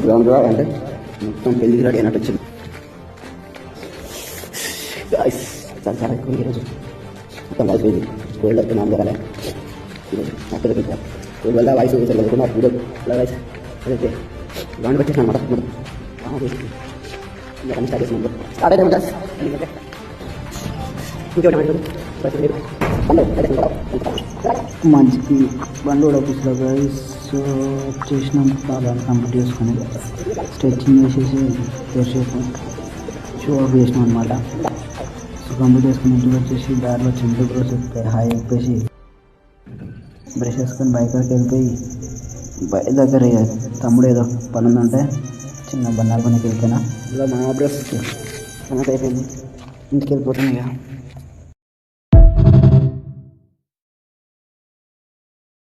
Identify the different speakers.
Speaker 1: Ground అంటే మొత్తం పెళ్లికి రెడీ అయినట్టు వచ్చింది. చాలా చాలా ఎక్కువ ఈరోజు మొత్తం వాయిస్ పోయింది. కోల్డ్ అయితే నాలుగు రాలే ఈరోజు అక్కడ కోల్డ్ వల్ల వాయిస్ చదవకుండా పూజ వాయిస్ అదైతే గ్రౌండ్కి వచ్చేసిన అనమాట. స్టార్ట్ చేసినాం స్టార్ట్ అయితే ఉంటా మంచికి బండి కూడా ఆఫీస్లో గైస్. సో చేసినాం చాలా కంప్లీట్ చేసుకొని స్ట్రెచ్చింగ్ చేసేసి చేసేసాం షో ఆఫ్ చేసినాం అనమాట. సో కంప్లీట్ చేసుకుని ఇంటికి వచ్చేసి దారిలో చింటూ బ్రోస్ హాయ్ చెప్పేసి బ్రష్ వేసుకొని బైక్ దగ్గరికి వెళ్ళిపోయి బైక్ దగ్గర తమ్ముడు ఏదో పని ఉందంటే చిన్న బండారు పనికి వెళ్ళిపోయినా ఇలా మా బ్రష్ సమస్య అయిపోయింది. ఇంటికి వెళ్ళిపోతాను ఇక.